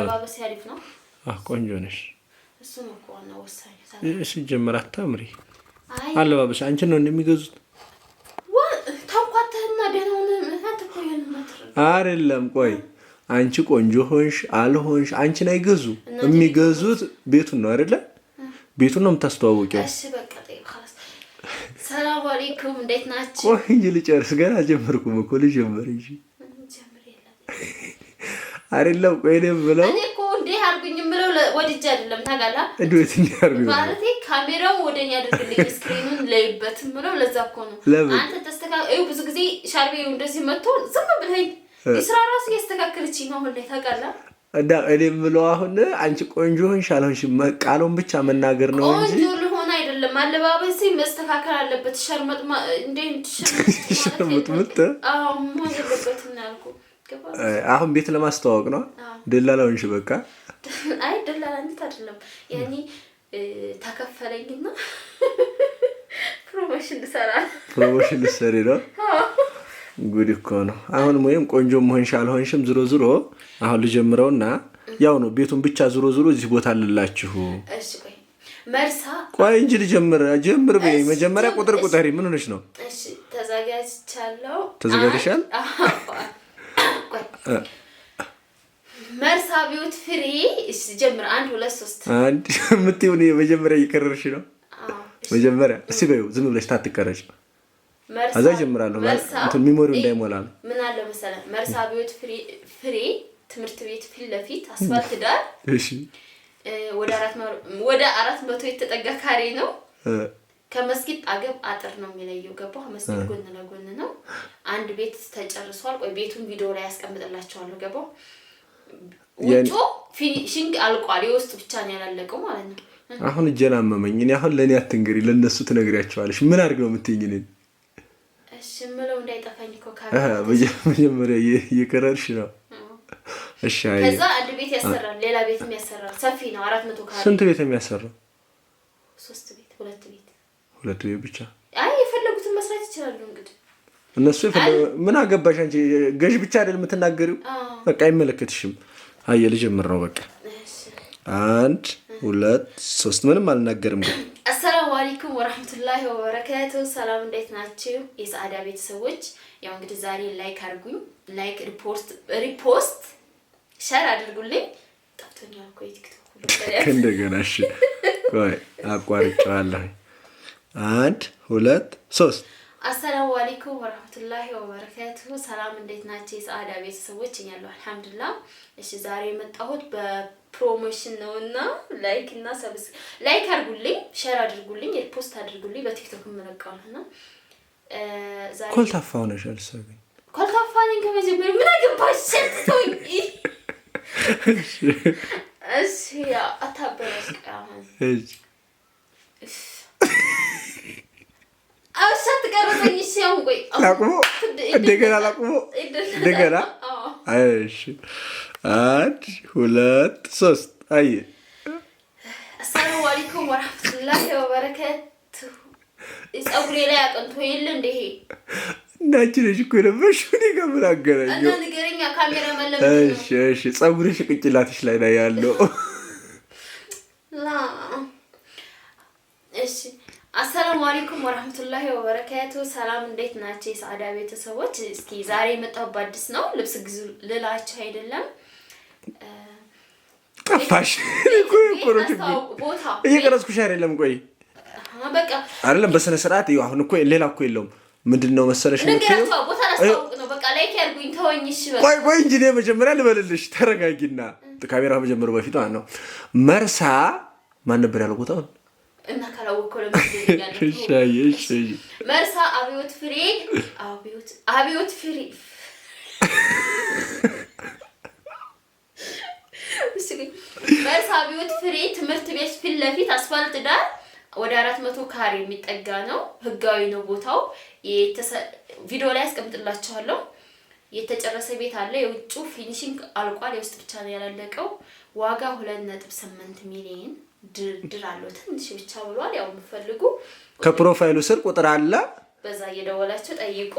አለባበስ ያሪፍ ነው ቆንጆ ነሽ እሱ ነው ቆና ወሳኝ እሺ ጀመራ ታምሪ አለባበስ አንቺ ነው እንደሚገዙት ታውቋተና ደህናውን አትቆየን አይደለም ቆይ አንቺ ቆንጆ ሆንሽ አልሆንሽ አንቺን አይገዙ የሚገዙት ቤቱን ነው አይደለ ቤቱን ነው የምታስተዋውቂው እሺ በቃ خلاص ሰላም አለይኩም እንዴት ናችሁ ቆይ እንጂ ልጨርስ ገና ጀመርኩም እኮ ልጀምር እንጂ አይደለም ቆይ ነው ብለው እኔ እኮ እንዴ አርጉኝ ምለው ወድጄ አይደለም ታጋላ እንዴት እንዲያርጉ ማለት ካሜራው ወደኛ አድርግልኝ ስክሪኑን ለይበት ምለው ለዛ እኮ ነው አንተ ተስተካክለው ብዙ ጊዜ ሻርቤው እንደዚህ መጥቶ ዝም ብለኝ ይስራ ራስ ያስተካክልች ነው ሁሌ ታጋላ እንዳ እኔ ምለው አሁን አንቺ ቆንጆ ሆንሽ አልሆንሽ ቃሉን ብቻ መናገር ነው እንጂ ቆንጆ ልሆን አይደለም አለባበሴ መስተካከል አለበት ሸርመጥማ እንዴ ሸርመጥመጥ ማለበት እናልኩ አሁን ቤት ለማስተዋወቅ ነው ደላላውንሽ በቃ አይ ደላላ እንት አይደለም ያኒ ተከፈለኝና ፕሮሞሽን ልሰራ ነው ጉድ እኮ ነው አሁን ወይም ቆንጆ መሆንሽ አልሆንሽም ዝሮ አሁን ልጀምረውና ያው ነው ቤቱን ብቻ ዝሮ እዚህ ቦታ አለላችሁ እሺ መርሳ ቆይ እንጂ ጀምር በይ መጀመሪያ ቁጥር ምን ሆነሽ ነው እሺ ተዘጋጅሻል መርሳ ቢውት ፍሪ እሺ ጀምር 1 2 3 አንድ ምትዩን መጀመሪያ ይከረርሽ ነው መጀመሪያ እሺ በዩ ዝም ብለሽ ታትከረሽ መርሳ ጀምራለሁ እንትን ሚሞሪው እንዳይሞላ ነው ምን አለ መሰለህ መርሳ ቢውት ፍሪ ትምርት ቤት ፊት ለፊት አስፋልት ዳር እሺ ወደ 400 የተጠጋ ካሬ ነው ከመስጊድ አገብ አጥር ነው የሚለየው ገባው መስጊድ ጎን ለጎን ነው አንድ ቤት ተጨርሷል ቆይ ቤቱን ቪዲዮ ላይ ያስቀምጥላችኋለሁ ገባው ውጪ ፊኒሺንግ አልቋል የውስጥ ብቻ ነው ያላለቀው ማለት ነው አሁን እጀናመመኝ እኔ አሁን ለኔ አትንገሪ ለነሱ ትነግሪያቸዋለሽ ምን አድርግ ነው የምትይኝ እሺ ምለው እንዳይጠፋኝ እኮ መጀመሪያ እየከረርሽ ነው እሺ ከዛ አንድ ቤት ያሰራል ሌላ ቤትም ያሰራል ሰፊ ነው 400 ካሬ ስንት ቤት የሚያሰራው 3 ቤት 2 ቤት ብቻ አይ የፈለጉትን መስራት ይችላሉ እንግዲህ እነሱ ምን አገባሽ አንቺ ገዥ ብቻ አይደል የምትናገሪው በቃ አይመለከትሽም አየ ልጀምር ነው በቃ 1 2 3 ምንም አልናገርም ግን አሰላሙ አለይኩም ወራህመቱላሂ ወበረካቱ ሰላም እንዴት ናችሁ የሰዓዳ ቤተሰቦች ያው እንግዲህ ዛሬ ላይክ አድርጉኝ ላይክ ሪፖስት ሼር አድርጉልኝ ጠፍቶኛል እኮ ቲክቶክ እንደገና እሺ ቆይ አቋርጫለሁ 1 2 3 አሰላሙ አለይኩም ወራህመቱላሂ ወበረካቱ ሰላም እንዴት ናችሁ የሰዓዳ ቤተሰቦች እኛለሁ አልহামዱሊላህ እሺ ዛሬ የመጣሁት በፕሮሞሽን ነውና ላይክ አድርጉልኝ ሼር አድርጉልኝ ሪፖስት አድርጉልኝ በቲክቶክ መለቀውና ዛሬ ኮልታፋው ነሽ አልሰገኝ ኮልታፋኝ ከመጀመሪያ ምን አገባሽ ሸጥቶኝ እሺ አታበረሽ አሁን እሺ አውሰት ቀረበኝ ሲያም ቆይ አቁሞ እንደገና እሺ 1 2 3 አይ አሰላሙ አለይኩም ወራህመቱላሂ ወበረካቱ ፀጉሬ ላይ አጥንቶ የለ እንደ ይሄ እንዳንቺ ነሽ እኮ የለበሽ ምን ይገምራገረኝ እና ንገረኛ ካሜራ መለመ እሺ ፀጉርሽ ቅጭላትሽ ላይ ነው ያለው እሺ አሰላሙ አለይኩም ወራህመቱላሂ ወበረካቱ ሰላም እንዴት ናችሁ የሰዓዳ ቤተሰቦች እስኪ ዛሬ የመጣሁት አዲስ ነው ልብስ ግዙ ልላችሁ አይደለም ጠፋሽ እኮ ቦታ እየቀረጽኩሽ አይደለም ቆይ በቃ አይደለም በስነ ስርዓት ይኸው አሁን እኮ ሌላ እኮ የለውም ምንድነው መሰለሽ ነው ቦታ ላስታውቅ ነው በቃ ላይክ ያርጉኝ ተወኝሽ ቆይ እንጂ ነው መጀመሪያ ልበልልሽ ተረጋጊና ካሜራ መጀመሩ በፊት ነው መርሳ ማን ነበር ያለው ቦታው እና ካላወቀው ለምን እሺ መርሳ አብዮት ፍሬ መርሳ አብዮት ፍሬ ትምርት ቤት ፊት ለፊት አስፋልት ዳር ወደ 400 ካሬ የሚጠጋ ነው ህጋዊ ነው ቦታው ቪዲዮ ላይ አስቀምጥላችኋለሁ የተጨረሰ ቤት አለ የውጭው ፊኒሺንግ አልቋል የውስጥ ብቻ ነው ያላለቀው ዋጋ 2.8 ሚሊዮን ድር አለው ትንሽ ብቻ ብሏል ያው የምፈልጉ ከፕሮፋይሉ ስር ቁጥር አለ በዛ እየደወላችሁ ጠይቁ